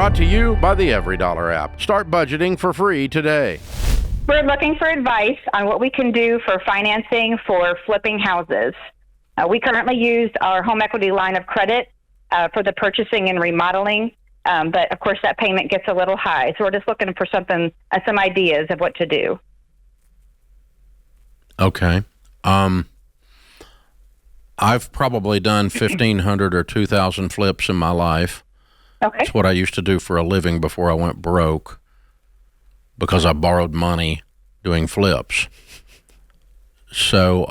Brought to you by the Every Dollar app. Start budgeting for free today. We're looking for advice on what we can do for financing for flipping houses. We currently use our home equity line of credit for the purchasing and remodeling, but of course that payment gets a little high. So we're just looking for some ideas of what to do. Okay. I've probably done 1,500 or 2,000 flips in my life. Okay. That's what I used to do for a living before I went broke because I borrowed money doing flips. So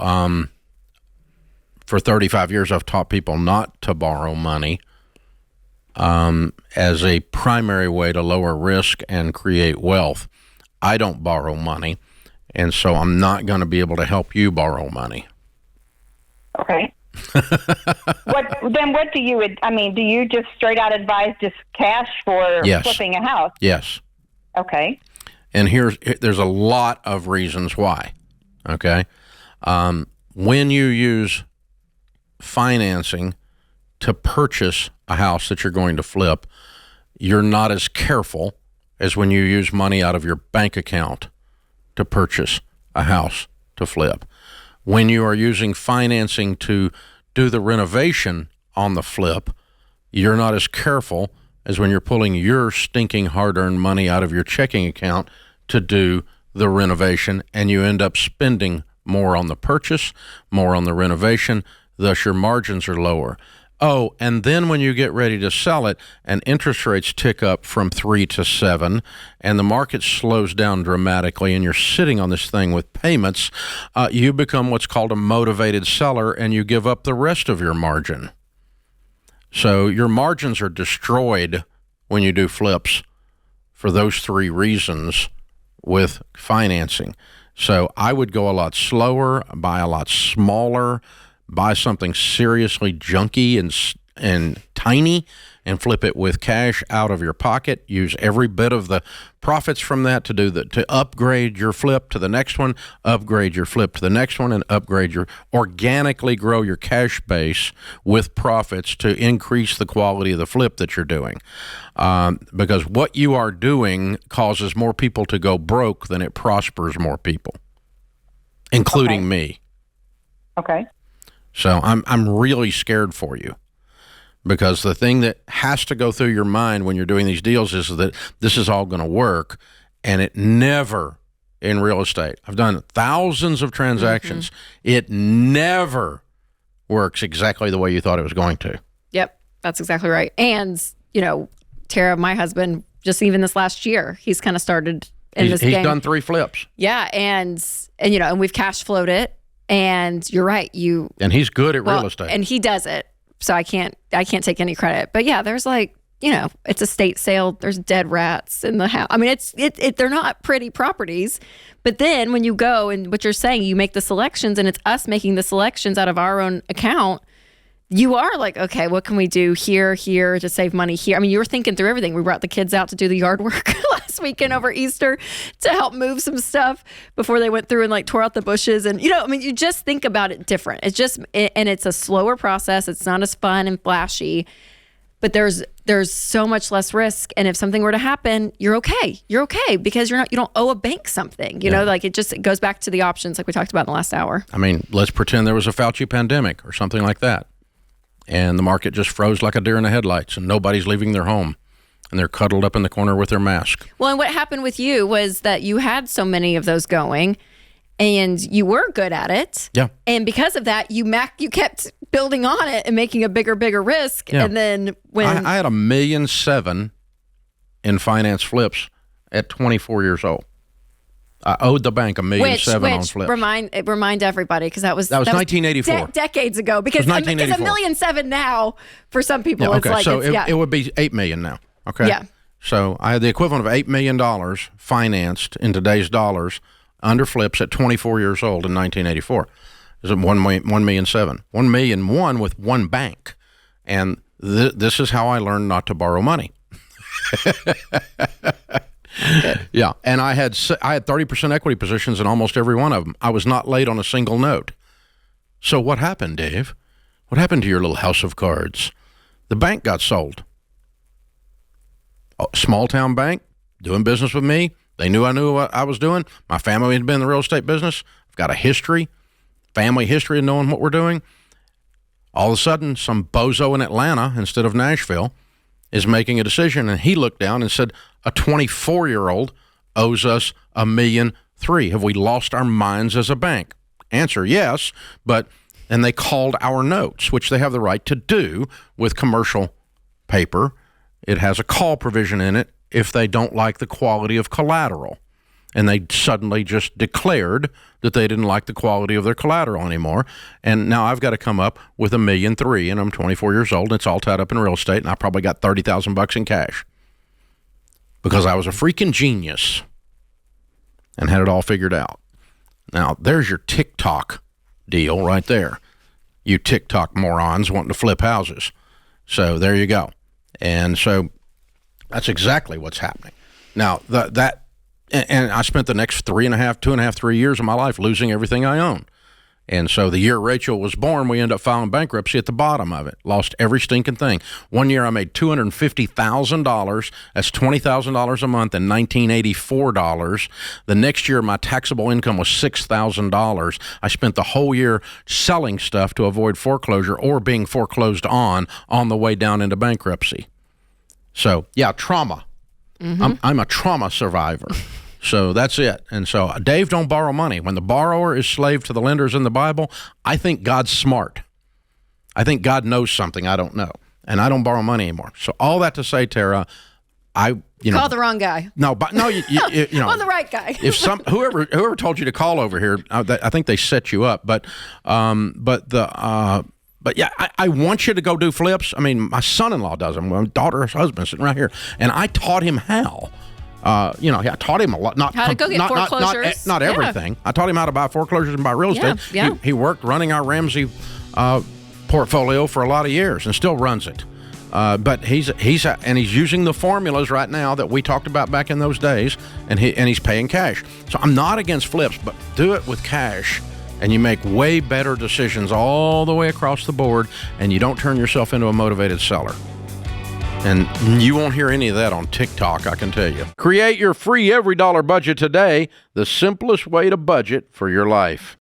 for 35 years, I've taught people not to borrow money as a primary way to lower risk and create wealth. I don't borrow money, and so I'm not going to be able to help you borrow money. Okay. What do you, do you just straight out advise just cash for flipping a house? Yes. Okay. And there's a lot of reasons why. Okay. When you use financing to purchase a house that you're going to flip, you're not as careful as when you use money out of your bank account to purchase a house to flip. When you are using financing to do the renovation on the flip, you're not as careful as when you're pulling your stinking hard-earned money out of your checking account to do the renovation, and you end up spending more on the purchase, more on the renovation, thus your margins are lower. Oh, and then when you get ready to sell it and interest rates tick up from 3 to 7 and the market slows down dramatically and you're sitting on this thing with payments, you become what's called a motivated seller and you give up the rest of your margin. So your margins are destroyed when you do flips for those three reasons with financing. So I would go a lot slower, buy a lot smaller, buy something seriously junky and tiny and flip it with cash out of your pocket. Use every bit of the profits from that to upgrade your flip to the next one, upgrade your flip to the next one, and organically grow your cash base with profits to increase the quality of the flip that you're doing. Because what you are doing causes more people to go broke than it prospers more people, including me. Okay. So I'm really scared for you, because the thing that has to go through your mind when you're doing these deals is that this is all going to work, and it never, in real estate, I've done thousands of transactions, it never works exactly the way you thought it was going to. Yep, that's exactly right. And, Tara, my husband, just even this last year, he's kind of started in this game. He's done 3 flips. Yeah, and we've cash flowed it. And you're right. And he's good at real estate. And he does it. So I can't take any credit. But yeah, there's it's a state sale. There's dead rats in the house. I mean, they're not pretty properties. But then when you go and what you're saying, you make the selections and it's us making the selections out of our own account. You are like, okay, what can we do here to save money here? I mean, you were thinking through everything. We brought the kids out to do the yard work last weekend over Easter to help move some stuff before they went through and tore out the bushes. And, you just think about it different. And it's a slower process. It's not as fun and flashy, but there's so much less risk. And if something were to happen, you're okay. You're okay because you don't owe a bank something, it goes back to the options like we talked about in the last hour. I mean, let's pretend there was a Fauci pandemic or something like that. And the market just froze like a deer in the headlights, and nobody's leaving their home, and they're cuddled up in the corner with their mask. Well, and what happened with you was that you had so many of those going, and you were good at it. Yeah. And because of that, you kept building on it and making a bigger risk. Yeah. And then when I had $1.7 million in finance flips at 24 years old. I owed the bank $1.7 million on flips. Remind everybody, because that was 1984. Decades ago. Because $1.7 million now for some people. Yeah, okay, it would be $8 million now. Okay. Yeah. So I had the equivalent of $8 million financed in today's dollars under flips at 24 years old in 1984. It was $1.7 million. $1.1 million with one bank, and this is how I learned not to borrow money. Yeah, and I had 30% equity positions in almost every one of them. I was not late on a single note. So what happened, Dave? What happened to your little house of cards? The bank got sold. Small town bank, doing business with me. They knew I knew what I was doing. My family had been in the real estate business. I've got a family history of knowing what we're doing. All of a sudden, some bozo in Atlanta instead of Nashville is making a decision, and he looked down and said, a 24-year-old owes us $1.3 million. Have we lost our minds as a bank? Answer, yes, and they called our notes, which they have the right to do with commercial paper. It has a call provision in it if they don't like the quality of collateral. And they suddenly just declared that they didn't like the quality of their collateral anymore. And now I've got to come up with $1.3 million, and I'm 24 years old, and it's all tied up in real estate, and I probably got $30,000 in cash because I was a freaking genius and had it all figured out. Now, there's your TikTok deal right there. You TikTok morons wanting to flip houses. So there you go. And so that's exactly what's happening. Now, and I spent the next 3 years of my life losing everything I own. And so the year Rachel was born, we ended up filing bankruptcy at the bottom of it. Lost every stinking thing. One year I made $250,000. That's $20,000 a month and $1,984. The next year my taxable income was $6,000. I spent the whole year selling stuff to avoid foreclosure or being foreclosed on the way down into bankruptcy. So, yeah, trauma. Mm-hmm. I'm a trauma survivor. So that's it. And so Dave, don't borrow money. When the borrower is slave to the lenders in the Bible, I think God's smart. I think God knows something I don't know. And I don't borrow money anymore. So all that to say, Tara, call the wrong guy. No, but no, you know, well, the right guy. If whoever told you to call over here, I think they set you up. But yeah, I want you to go do flips. I mean, my son-in-law does them. My daughter's husband sitting right here, and I taught him how. I taught him a lot. How to go get foreclosures. Not everything. I taught him how to buy foreclosures and buy real estate. Yeah. He worked running our Ramsey portfolio for a lot of years and still runs it. But he's using the formulas right now that we talked about back in those days, and he's paying cash. So I'm not against flips, but do it with cash, and you make way better decisions all the way across the board, and you don't turn yourself into a motivated seller. And you won't hear any of that on TikTok, I can tell you. Create your free every dollar budget today, the simplest way to budget for your life.